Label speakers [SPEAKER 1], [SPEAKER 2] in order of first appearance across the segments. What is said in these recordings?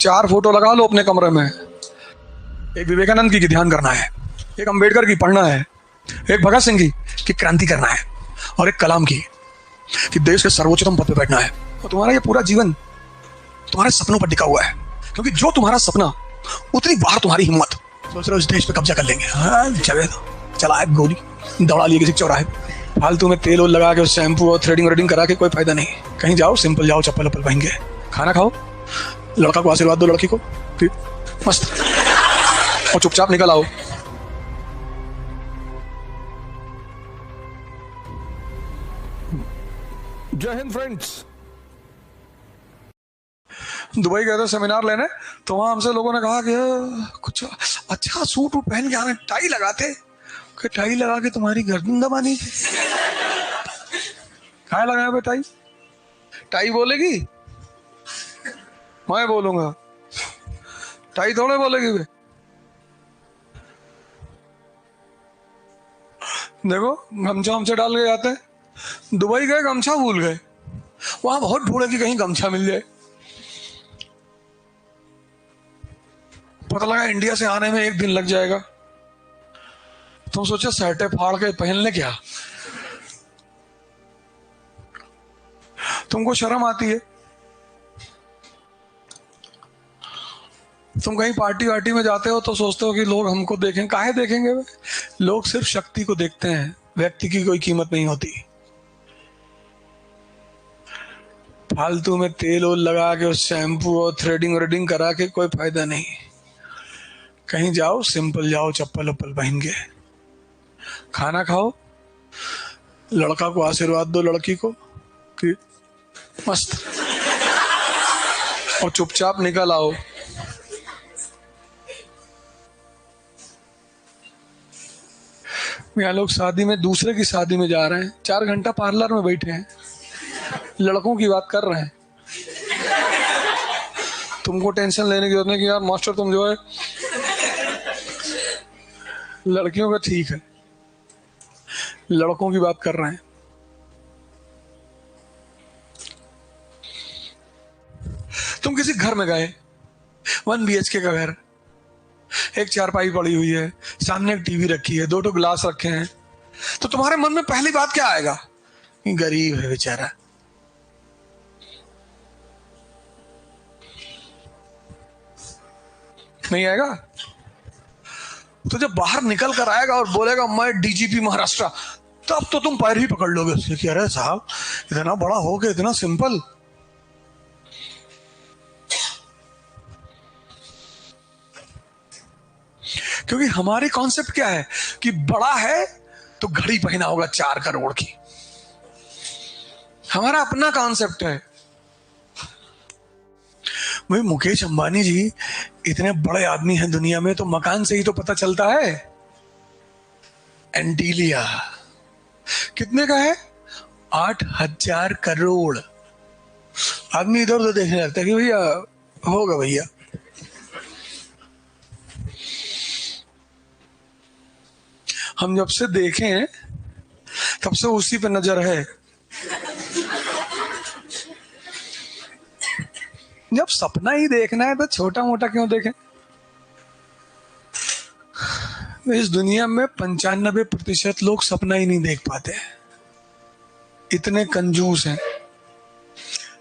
[SPEAKER 1] 4 photo लगा लो अपने कमरे में। एक विवेकानंद की ध्यान करना है, एक अंबेडकर की पढ़ना है, एक भगत सिंह की क्रांति करना है, और एक कलाम की कि देश के सर्वोच्चतम पद पे बैठना है। और तुम्हारा ये पूरा जीवन तुम्हारे सपनों पर टिका हुआ है, क्योंकि जो तुम्हारा सपना उतनी बार तुम्हारी हिम्मत। सोच रहे हो इस देश पे कब्जा कर लेंगे, हाँ जगह चला है गोली, दौड़ा लिए किसी चौराहे। फालतू में तेल लगा के शैम्पू और थ्रेडिंग व्रेडिंग करा के कोई फायदा नहीं। कहीं जाओ सिंपल जाओ, चप्पल वप्पल पहन के, खाना खाओ, लड़का को आशीर्वाद दो, लड़की को फिर मस्त, और चुपचाप निकल आओ।
[SPEAKER 2] जय हिंद फ्रेंड्स।
[SPEAKER 1] दुबई गए थे सेमिनार लेने, तो वहां हमसे लोगों ने कहा कि कुछ अच्छा सूट वूट पहन के आना, टाई लगाते कि टाई लगा के तुम्हारी गर्दन दबानी। कहाँ लगाया बे टाई? टाई बोलेगी, मैं बोलूंगा, टाई थोड़े बोलेगी बे। देखो गमछा हमसे डाल के जाते हैं, दुबई गए गमछा भूल गए, वहां बहुत ढूंढे कि कहीं गमछा मिल जाए। पता लगा इंडिया से आने में 1 दिन लग जाएगा। तुम सोचे शर्टें फाड़ के पहन ले क्या? तुमको शर्म आती है? तुम कहीं पार्टी वार्टी में जाते हो तो सोचते हो कि लोग हमको देखें। काहे देखेंगे वे? लोग सिर्फ शक्ति को देखते हैं, व्यक्ति की कोई कीमत नहीं होती। फालतू में तेल ओल लगा के, शैम्पू और थ्रेडिंग व्रेडिंग करा के कोई फायदा नहीं। कहीं जाओ सिंपल जाओ, चप्पल वप्पल पहन के, खाना खाओ, लड़का को आशीर्वाद दो, लड़की को कि मस्त, और चुपचाप निकल आओ। यहाँ लोग शादी में, दूसरे की शादी में जा रहे हैं, 4 घंटा पार्लर में बैठे हैं, लड़कों की बात कर रहे हैं। तुमको टेंशन लेने की जरूरत नहीं कि यार मास्टर तुम जो है, लड़कियों का ठीक है, लड़कों की बात कर रहे हैं। तुम किसी घर में गए, 1 BHK का घर, एक चारपाई पड़ी हुई है, सामने एक टीवी रखी है, 2 गिलास रखे हैं, तो तुम्हारे मन में पहली बात क्या आएगा? गरीब है बेचारा। नहीं आएगा? तो जब बाहर निकल कर आएगा और बोलेगा मैं DGP महाराष्ट्र, तब तो तुम पैर ही पकड़ लोगे उसके कि अरे साहब इतना बड़ा हो गया, इतना सिंपल। क्योंकि हमारी कॉन्सेप्ट क्या है कि बड़ा है तो घड़ी पहना होगा 4 करोड़ की। हमारा अपना कॉन्सेप्ट है। भाई मुकेश अंबानी जी इतने बड़े आदमी हैं दुनिया में, तो मकान से ही तो पता चलता है। एंटीलिया कितने का है? 8,000 करोड़। आदमी इधर उधर देखने लगता है कि भैया होगा भैया। हम जब से देखें तब से उसी पे नजर है। जब सपना ही देखना है तो छोटा मोटा क्यों देखें? इस दुनिया में 95% लोग सपना ही नहीं देख पाते, इतने कंजूस हैं।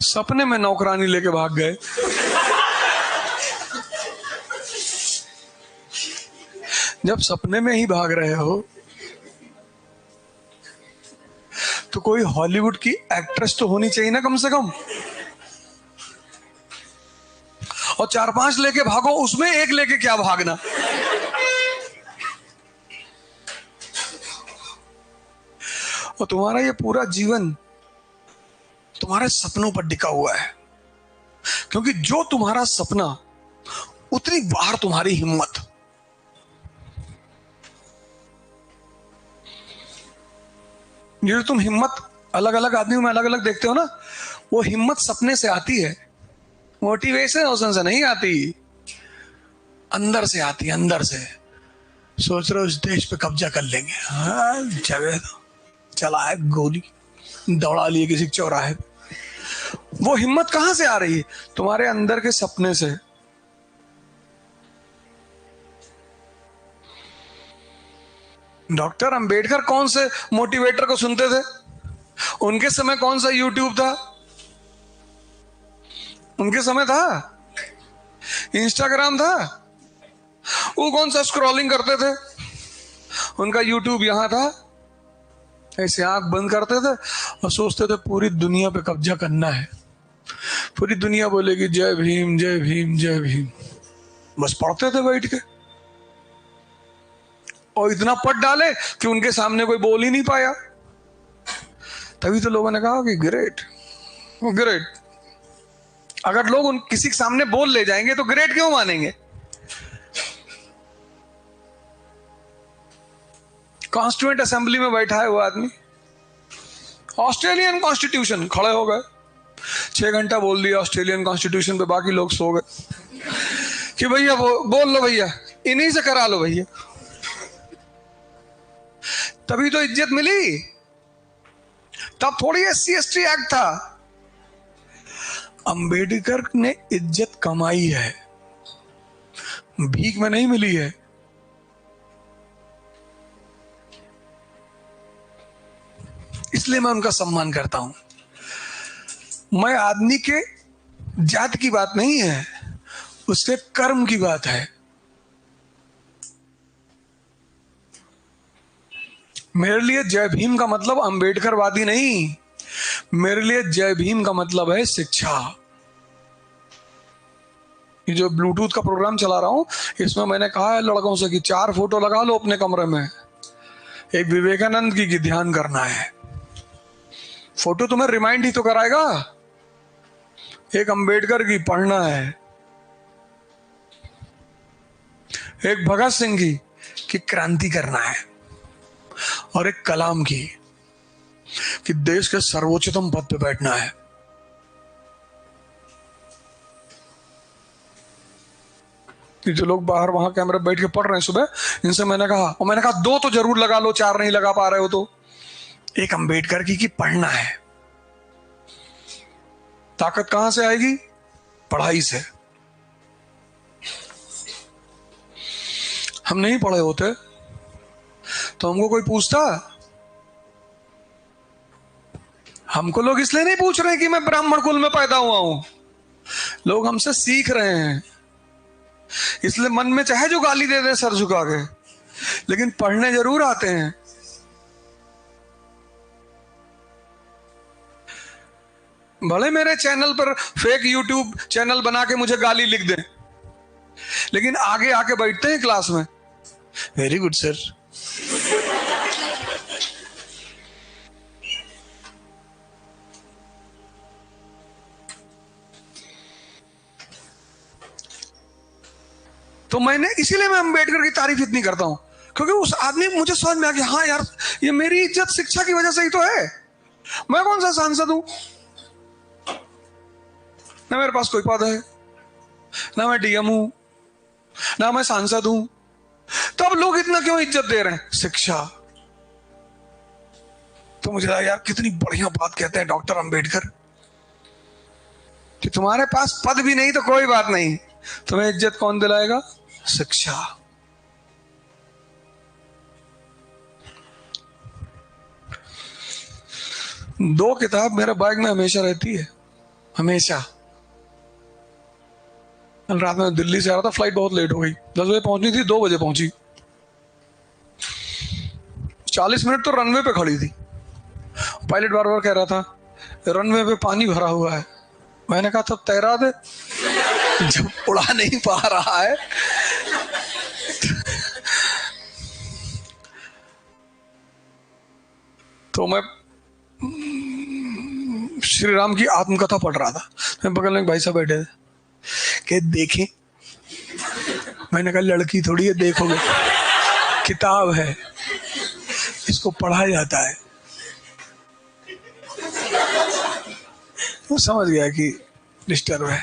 [SPEAKER 1] सपने में नौकरानी लेके भाग गए। जब सपने में ही भाग रहे हो तो कोई हॉलीवुड की एक्ट्रेस तो होनी चाहिए ना कम से कम, और 4-5 लेके भागो, उसमें एक लेके क्या भागना। और तुम्हारा ये पूरा जीवन तुम्हारे सपनों पर टिका हुआ है, क्योंकि जो तुम्हारा सपना उतनी बार तुम्हारी हिम्मत। ये जो तुम हिम्मत अलग अलग आदमियों में अलग अलग देखते हो ना, वो हिम्मत सपने से आती है, मोटिवेशन से नहीं आती, अंदर से आती है, अंदर से। सोच रहे हो इस देश पे कब्जा कर लेंगे, हाँ जगह चला है गोली, दौड़ा लिए किसी चौराहे। वो हिम्मत कहां से आ रही है? तुम्हारे अंदर के सपने से। डॉक्टर अंबेडकर कौन से मोटिवेटर को सुनते थे? उनके समय कौन सा यूट्यूब था? उनके समय था इंस्टाग्राम था? वो कौन सा स्क्रॉलिंग करते थे? उनका यूट्यूब यहां था। ऐसे आंख बंद करते थे और सोचते थे पूरी दुनिया पे कब्जा करना है, पूरी दुनिया बोलेगी जय भीम जय भीम जय भीम। बस पढ़ते थे बैठ के, और इतना पढ़ डाले कि उनके सामने कोई बोल ही नहीं पाया। तभी तो लोगों ने कहा कि ग्रेट ग्रेट। अगर लोग उन किसी के सामने बोल ले जाएंगे तो ग्रेट क्यों मानेंगे? कॉन्स्टिट्यूएंट असेंबली में बैठा है वो आदमी, ऑस्ट्रेलियन कॉन्स्टिट्यूशन, खड़े हो गए, 6 घंटा बोल दिया ऑस्ट्रेलियन कॉन्स्टिट्यूशन पे, बाकी लोग सो गए कि भैया बोल लो भैया, इन्हीं से करा लो भैया। तभी तो इज्जत मिली। तब थोड़ी SC/ST एक्ट था। अंबेडकर ने इज्जत कमाई है, भीख में नहीं मिली है। इसलिए मैं उनका सम्मान करता हूं। मैं आदमी के जात की बात नहीं है, उसके कर्म की बात है। मेरे लिए जय भीम का मतलब अंबेडकरवादी नहीं, मेरे लिए जय भीम का मतलब है शिक्षा। ये जो ब्लूटूथ का प्रोग्राम चला रहा हूं, इसमें मैंने कहा है लड़कों से कि 4 फोटो लगा लो अपने कमरे में। एक विवेकानंद की ध्यान करना है, फोटो तुम्हें रिमाइंड ही तो कराएगा। एक अंबेडकर की पढ़ना है, एक भगत सिंह की क्रांति करना है, और एक कलाम की कि देश के सर्वोच्चतम पद पे बैठना है। जो लोग बाहर वहां कैमरे बैठ के पढ़ रहे हैं सुबह, इनसे मैंने कहा 2 तो जरूर लगा लो, 4 नहीं लगा पा रहे हो तो। एक अंबेडकर की पढ़ना है। ताकत कहां से आएगी? पढ़ाई से। हम नहीं पढ़े होते तो हमको कोई पूछता? हमको लोग इसलिए नहीं पूछ रहे कि मैं ब्राह्मण कुल में पैदा हुआ हूं, लोग हमसे सीख रहे हैं। इसलिए मन में चाहे जो गाली दे दे सर झुका के, लेकिन पढ़ने जरूर आते हैं। भले मेरे चैनल पर फेक यूट्यूब चैनल बना के मुझे गाली लिख दें, लेकिन आगे आके बैठते हैं क्लास में, वेरी गुड सर। तो इसीलिए मैं अंबेडकर की तारीफ इतनी करता हूं, क्योंकि उस आदमी मुझे समझ में आ गया, हाँ यार ये मेरी इज्जत शिक्षा की वजह से ही तो है। मैं कौन सा सांसद हूं, ना मेरे पास कोई पद है, ना मैं DM हूं, ना मैं सांसद हूं, तब लोग इतना क्यों इज्जत दे रहे हैं? शिक्षा। तो मुझे लगा यार कितनी बढ़िया बात कहते हैं डॉक्टर अंबेडकर कि तुम्हारे पास पद भी नहीं तो कोई बात नहीं, तुम्हें इज्जत कौन दिलाएगा? शिक्षा। दो किताब मेरे बैग में हमेशा रहती है, हमेशा। कल रात में दिल्ली से आ रहा था, फ्लाइट बहुत लेट हो गई, 10 बजे पहुंचनी थी, 2 बजे पहुंची। 40 मिनट तो रनवे पे खड़ी थी। पायलट बार बार कह रहा था रनवे पे पानी भरा हुआ है। मैंने कहा तब तैरा दे, जब उड़ा नहीं पा रहा है। तो मैं श्री राम की आत्मकथा पढ़ रहा था, मैं बगल में एक भाई साहब बैठे थे कि देखें। मैंने कहा लड़की थोड़ी है देखोगे, किताब है, इसको पढ़ा जाता है। वो समझ गया कि डिस्टर्ब है।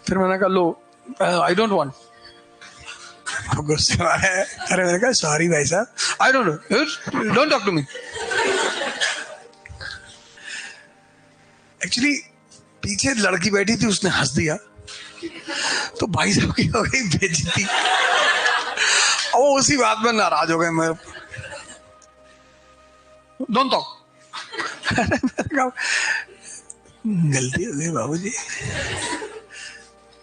[SPEAKER 1] फिर मैंने कहा लो, आई डोंट वांट। गुस्से वाला है। अरे मैंने कहा सॉरी भाई साहब, I don't know, don't talk to me. Actually पीछे लड़की बैठी थी, उसने हंस दिया तो भाई साहब की हो गई बेइज्जती। और वो उसी बात में नाराज हो गए। मैं डोंट टॉक। गलती हो गई बाबूजी।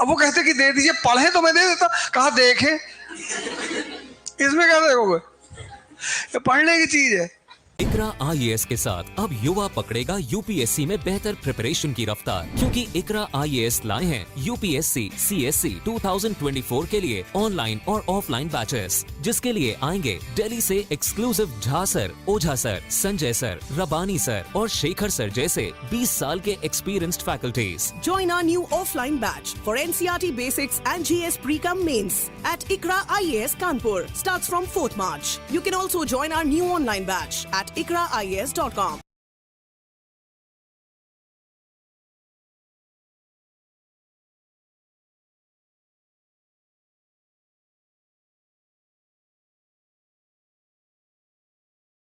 [SPEAKER 1] अब वो कहते कि दे दीजिए, पढ़े तो मैं दे देता। कहा देखे, इसमें क्या देखोगे, ये पढ़ने की चीज है।
[SPEAKER 3] इकरा आईएएस के साथ अब युवा पकड़ेगा यूपीएससी में बेहतर प्रिपरेशन की रफ्तार, क्योंकि इकरा आईएएस लाए हैं यूपीएससी सीएससी 2024 के लिए ऑनलाइन और ऑफलाइन बैचेस, जिसके लिए आएंगे दिल्ली से एक्सक्लूसिव झा सर, ओझा सर, संजय सर, रबानी सर और शेखर सर जैसे 20 साल के experienced faculties.
[SPEAKER 4] Join our new offline batch for NCERT Basics and GS Pre-Com Mains at ICRA IAS Kanpur. Starts from 4th March. You can also join our new online batch at ikraias.com.